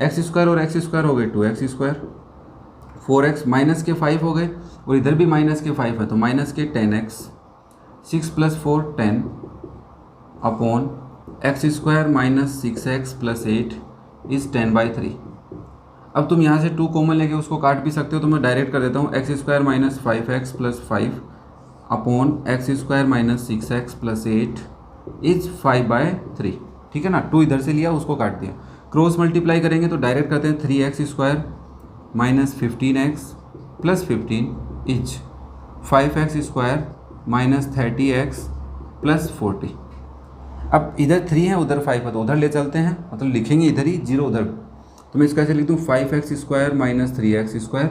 x² और x² हो गए 2x², 4x माइनस के 5 हो गए और इधर भी माइनस के 5 है तो माइनस के 10x, 6 plus 4 10 upon x² minus 6x plus 8 is 10/3। अब तुम यहाँ से 2 कॉमन लेके उसको काट भी सकते हो, तो मैं डायरेक्ट कर देता हूँ x² minus 5x plus 5 upon x² minus 6x plus 8 is 5/3, ठीक है ना। 2 इधर से लिया उसको काट दिया। क्रॉस मल्टीप्लाई करेंगे तो डायरेक्ट करते हैं 3x² minus 15x plus 15 is 5x² minus 30x plus 40। अब इधर 3 है उधर 5 है तो उधर ले चलते हैं, मतलब लिखेंगे इधर ही 0 उधर। तो मैं इसका ऐसे लिख दूँ 5x² minus 3x²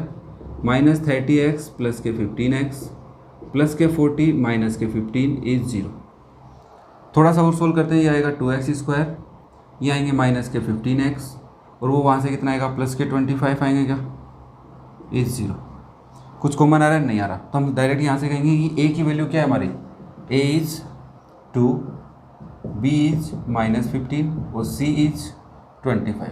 minus 30x plus के 15x प्लस के 40 माइनस के 15 इज 0। थोड़ा सा और सोल्व करते हैं, ये आएगा 2x², ये आएंगे माइनस के 15x और वो वहाँ से कितना आएगा प्लस के 25 आएंगे क्या, इज 0। कुछ कॉमन आ रहा है? नहीं आ रहा। तो हम डायरेक्ट यहाँ से कहेंगे कि a की वैल्यू क्या है हमारी, a is 2, b is minus 15 और c इज 25।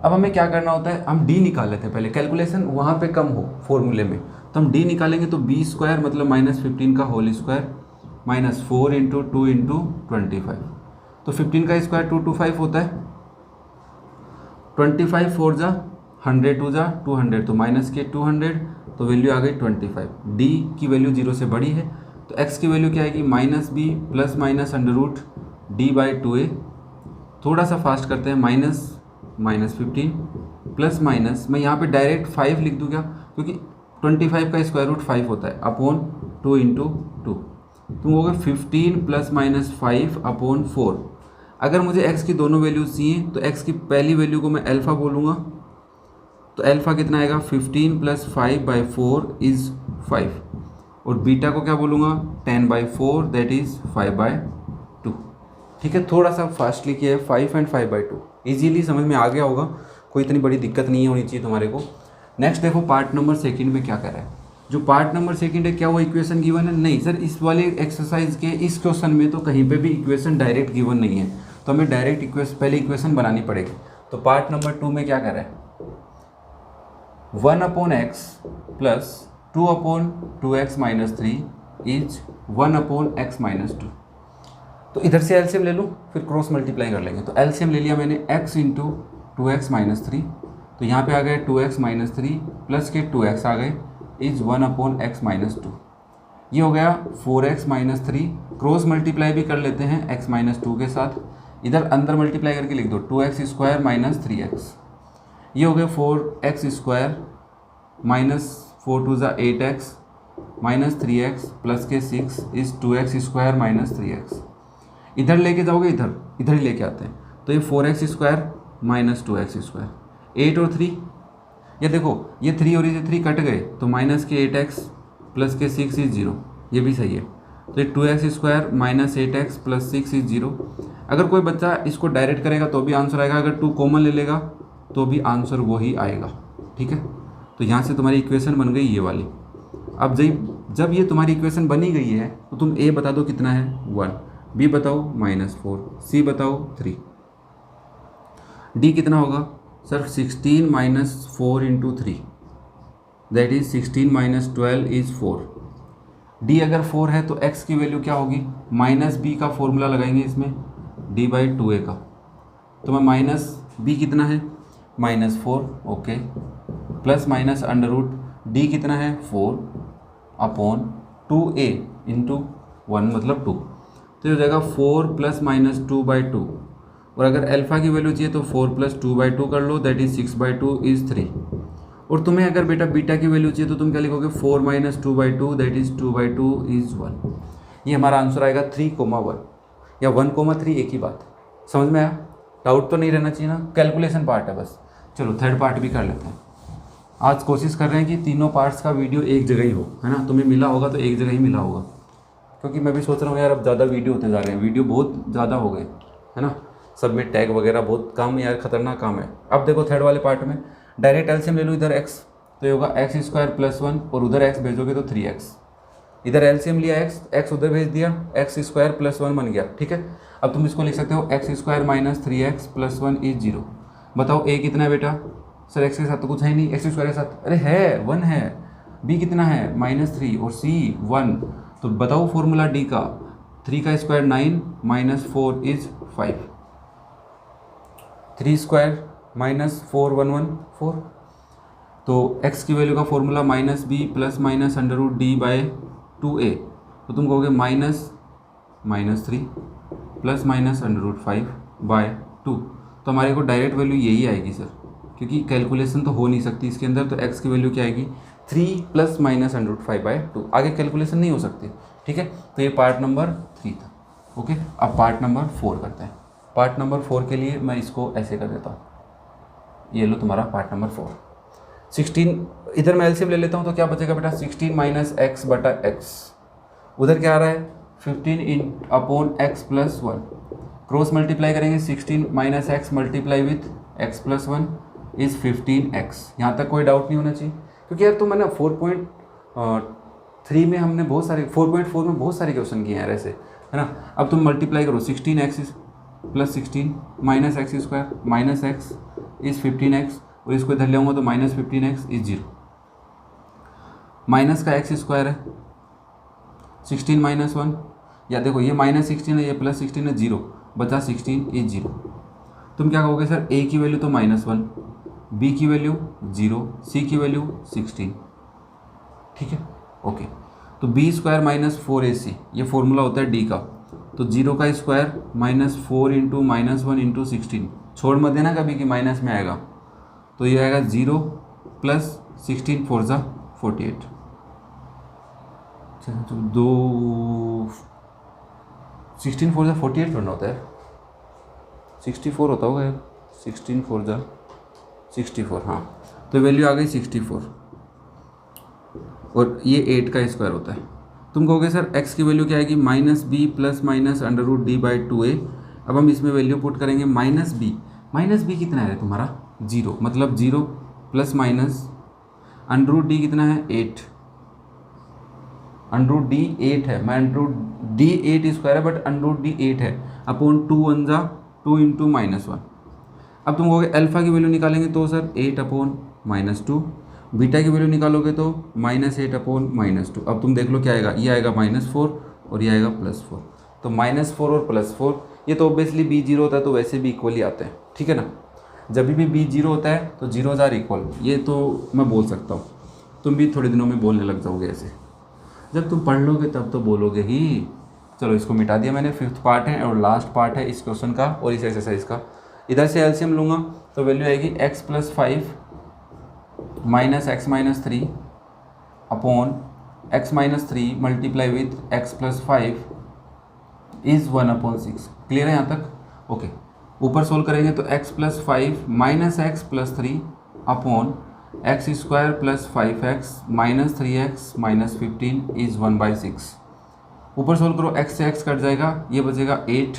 अब हमें क्या करना होता है, हम d निकाल लेते हैं पहले, कैलकुलेशन वहाँ पे कम हो फॉर्मूले में। तो हम d निकालेंगे तो b² मतलब माइनस 15 का whole square minus 4 into 2 into 25। तो 15 का स्क्वायर 225 होता है, 25 4 जा 100 2 जा 200 तो माइनस के 200, तो वैल्यू आ गई 25। d की वैल्यू 0 से बड़ी है तो x की वैल्यू क्या आएगी, minus b plus minus under d/2a। थोड़ा सा फास्ट करते हैं, माइनस 15 प्लस माइनस, मैं यहाँ पे डायरेक्ट 5 लिख दूँ क्या, क्योंकि 25 का स्क्वायर रूट 5 होता है, अपॉन 2 इंटू 2 तो हो गया 15 प्लस माइनस 5 अपॉन 4। अगर मुझे x की दोनों वैल्यूज चाहिए तो x की पहली वैल्यू को मैं अल्फ़ा बोलूँगा, तो अल्फ़ा कितना आएगा 15 प्लस 5/4 इज़ 5 और बीटा को क्या बोलूँगा 10/4 दैट इज़ 5/2। ठीक है, थोड़ा सा फास्टली किया है, 5 एंड 5/2 ईजीली समझ में आ गया होगा, कोई इतनी बड़ी दिक्कत नहीं होनी चाहिए तुम्हारे को। नेक्स्ट देखो पार्ट नंबर सेकंड में क्या कर रहा है। जो पार्ट नंबर सेकंड है, क्या वो इक्वेशन गिवन है? नहीं सर, इस वाले एक्सरसाइज के इस क्वेश्चन में तो कहीं पे भी इक्वेशन डायरेक्ट गिवन नहीं है, तो हमें डायरेक्ट पहले इक्वेशन बनानी पड़ेगी। तो पार्ट नंबर 2 में क्या कर रहा है, 1/x plus 2/2x minus 3 is 1/x minus 2। तो इधर से एलसीएम ले लूँ, फिर क्रॉस मल्टीप्लाई कर लेंगे। तो एलसीएम ले लिया मैंने, x इंटू 2x माइनस 3, तो यहाँ पे आ गए 2x माइनस 3 प्लस के 2x आ गए इज 1/x माइनस 2। ये हो गया 4x माइनस 3, क्रॉस मल्टीप्लाई भी कर लेते हैं x माइनस 2 के साथ, इधर अंदर मल्टीप्लाई करके लिख दो 2x² माइनस 3x। ये हो गया 4x² माइनस 4 2 ज़ा 8x माइनस 3x प्लस के 6 इज 2x² माइनस 3x। इधर लेके जाओगे, इधर ही लेके आते हैं, तो ये 4x² माइनस 2x², 8 और 3, ये देखो ये 3 और ये 3 कट गए तो माइनस के 8x प्लस के 6 इज 0, ये भी सही है। तो ये 2x² minus 8x plus 6 is 0। अगर कोई बच्चा इसको डायरेक्ट करेगा तो भी आंसर आएगा, अगर 2 कॉमन ले लेगा तो भी आंसर वही आएगा। ठीक है, तो यहाँ से तुम्हारी इक्वेशन बन गई ये वाली। अब जब ये तुम्हारी इक्वेशन बनी गई है तो तुम a बता दो कितना है 1, b बताओ -4, c बताओ 3, d कितना होगा sir 16 minus 4 into 3 that is 16 minus 12 is 4। d अगर 4 है तो x की वैल्यू क्या होगी, माइनस b का फॉर्मूला लगाएंगे इसमें d/2a का, तो मैं माइनस b कितना है -4, okay, plus minus under root d कितना है 4 अपॉन 2a इंटू 1 मतलब 2, तो ये हो जाएगा 4 प्लस माइनस 2/2, और अगर अल्फ़ा की वैल्यू चाहिए तो 4 प्लस 2/2 कर लो, दैट इज़ 6/2 इज़ 3। और तुम्हें अगर बेटा बीटा की वैल्यू चाहिए तो तुम क्या लिखोगे, 4 माइनस 2/2 दैट इज़ 2/2 इज़ 1। ये हमारा आंसर आएगा 3,1 या 1,3, एक ही बात। समझ में आया? डाउट तो नहीं रहना चाहिए ना, कैलकुलेशन पार्ट है बस। चलो थर्ड पार्ट भी कर लेते हैं। आज कोशिश कर रहे हैं कि तीनों पार्ट्स का वीडियो एक जगह ही हो, है ना। तुम्हें मिला होगा तो एक जगह ही मिला होगा, क्योंकि मैं भी सोच रहा हूँ यार अब ज़्यादा वीडियो होते जा रहे हैं, वीडियो बहुत ज़्यादा हो गए, है ना। सब में टैग वगैरह बहुत काम यार, खतरनाक काम है। अब देखो थर्ड वाले पार्ट में डायरेक्ट एलसीएम ले लो, इधर x तो ये होगा x² + 1, और उधर x भेजोगे तो 3x। इधर एलसीएम लिया x उधर भेज दिया, x² + 1 बन गया, ठीक है। अब तुम इसको लिख सकते हो x² - 3x + 1 इज 0। बताओ a कितना है बेटा? सर x के साथ तो कुछ है नहीं, x² के साथ अरे है 1 है। b कितना है? -3, और c 1। तो बताओ फॉर्मूला d का, 3 का स्क्वायर 9 -4 इज 5, 3 स्क्वायर -4 1 1 4। तो x की वैल्यू का फॉर्मूला -b + -√d/2a, तो तुम कहोगे -3 + -√5/2। तो हमारे को डायरेक्ट वैल्यू यही आएगी सर, क्योंकि कैलकुलेशन तो हो नहीं सकती इसके अंदर। तो x की वैल्यू क्या आएगी? 3 + -√5/2। आगे कैलकुलेशन नहीं हो सकती, ठीक है। तो ये पार्ट नंबर 3 था, ओके। अब पार्ट नंबर 4 करते हैं। पार्ट नंबर 4 के लिए मैं इसको ऐसे कर देता हूँ, ये लो तुम्हारा पार्ट नंबर 4। 16 इधर मैं एलसीएम ले लेता हूँ, तो क्या बचेगा बेटा? 16 - x/x। उधर क्या आ रहा है? 15/x + 1। क्रॉस मल्टीप्लाई करेंगे, 16 - x multiply with x + 1 is 15x। यहाँ तक कोई डाउट नहीं होना चाहिए, क्योंकि यार तुम है ना 4.3 में हमने बहुत सारे, 4.4 में बहुत सारे क्वेश्चन किए हैं यार ऐसे, है ना। अब तुम मल्टीप्लाई करो, 16x + 16 -x² -x is 15x, और इसको इधर ले आऊँगा तो -15x इज़ 0। माइनस का x² है, 16 - 1, या देखो ये -16 है, ये +16 है, 0 बचा 16 इज 0। तुम क्या कहोगे सर? a की वैल्यू तो -1, b की वैल्यू 0, c की वैल्यू 16, ठीक है, ओके। तो b² - 4ac ये फॉर्मूला होता है d का। तो 0 का स्क्वायर -4 × -1 × 16, छोड़ मत देना कभी कि माइनस में आएगा। तो ये आएगा 0 + 16 4 × 48, तो 16 4 × 48 थोड़ा होता है, 64 होता होगा यार, 16 4 × 64, हाँ। तो वैल्यू आ गई 64, और ये 8 का स्क्वायर होता है। तुम कहोगे सर x की वैल्यू क्या आएगी? -b + -√d/2a। अब हम इसमें वैल्यू पुट करेंगे, -b कितना है तुम्हारा? 0, मतलब 0 ± √d कितना है? 8, √d 8 है, मैं √d 8² है, बट √d 8 है, अपॉन 2 1 × 2 × -1। अब तुम कहोगे अल्फ़ा की वैल्यू निकालेंगे तो सर 8/-2, बीटा की वैल्यू निकालोगे तो -8/-2। अब तुम देख लो क्या आएगा, ये आएगा -4 और ये आएगा +4। तो -4 और +4, ये तो ऑब्वियसली b 0 होता है तो वैसे भी इक्वली आते हैं, ठीक है ना। जब भी b 0 होता है तो 0 आर इक्वल, ये तो मैं बोल सकता हूँ। तुम भी थोड़े दिनों में बोलने लग जाओगे ऐसे, जब तुम पढ़ लोगे तब तो बोलोगे ही। चलो इसको मिटा दिया मैंने, 5th पार्ट है और लास्ट पार्ट है इस क्वेश्चन का और इस एक्सरसाइज का। इधर से एलसीएम लूँगा तो वैल्यू आएगी x + 5 - x - 3 upon x - 3 multiply with x + 5 is 1/6। Clear है यहाँ तक? ओके। ऊपर सोल्व करेंगे तो x + 5 - x + 3 upon x² + 5x - 3x - 15 is 1/6। ऊपर सोल्व करो, x से x कट जाएगा, ये बचेगा 8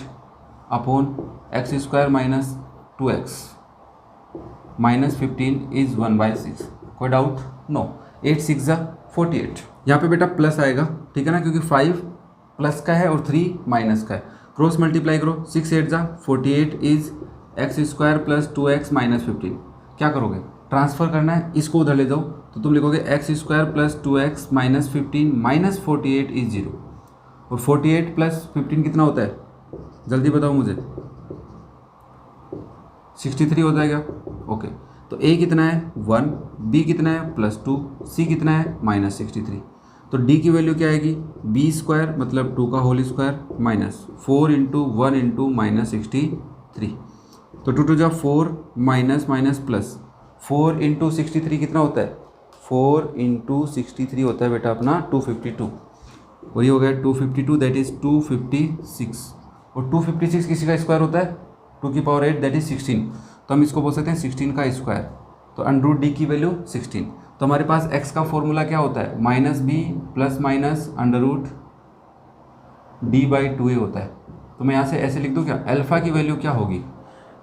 अपॉन x² - 2x - 15 इज़ 1/6। कोई डाउट? नो। 8 6 × 48, यहाँ पे बेटा प्लस आएगा, ठीक है ना, क्योंकि 5 प्लस का है और 3 माइनस का है। क्रॉस मल्टीप्लाई करो, 6 8 × 48 इज़ x² + 2x - 15। क्या करोगे? ट्रांसफ़र करना है, इसको उधर ले जाओ, तो तुम लिखोगे x² + 2x - 15 - 48 इज़ 0। और 48 + 15 कितना होता है? जल्दी बताओ मुझे। 63 हो जाएगा, ओके। तो a कितना है? 1, b कितना है? +2, c कितना है? -63। तो डी की वैल्यू क्या आएगी, बी स्क्वायर मतलब 2 का whole square minus 4 into 1 into minus 63। तो 2 2 4 माइनस माइनस प्लस 4 इंटू 63 कितना होता है, 4 इंटू 63 होता है बेटा अपना 252। वही हो गया 252, दैट इज़ 256। और 256 किसी का स्क्वायर होता है 2 की पावर 8 दैट इज़ 16। तो हम इसको बोल सकते हैं 16 का स्क्वायर। तो अंडर रूट डी की वैल्यू 16। तो हमारे पास x का फॉर्मूला क्या होता है, minus b plus minus under root D by 2a होता है। तो मैं यहाँ से ऐसे लिख दूँ क्या, अल्फ़ा की वैल्यू क्या होगी,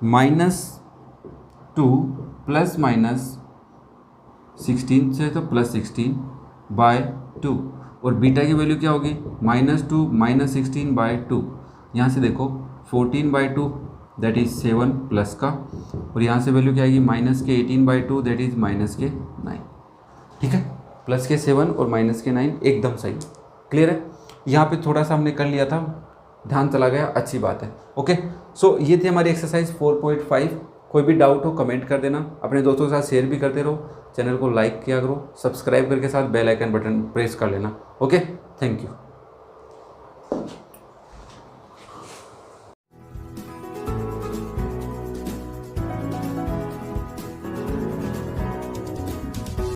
-2 प्लस माइनस 16 से तो प्लस 16 बाय 2। और बीटा की वैल्यू क्या होगी, -2 माइनस 16 बाय 2। यहाँ से देखो 14 बाई 2 दैट इज़ 7 प्लस का, और यहाँ से वैल्यू क्या आएगी, माइनस के 18 बाई 2 दैट इज़ माइनस के 9। ठीक है, प्लस के 7 और माइनस के 9 एकदम सही। क्लियर है, यहाँ पे थोड़ा सा हमने कर लिया था, ध्यान चला गया, अच्छी बात है। ओके, सो ये थी हमारी एक्सरसाइज 4.5। कोई भी डाउट हो कमेंट कर देना, अपने दोस्तों के साथ शेयर भी करते रहो, चैनल को लाइक किया करो, सब्सक्राइब करके साथ बेल आइकन बटन प्रेस कर लेना। Okay, thank you.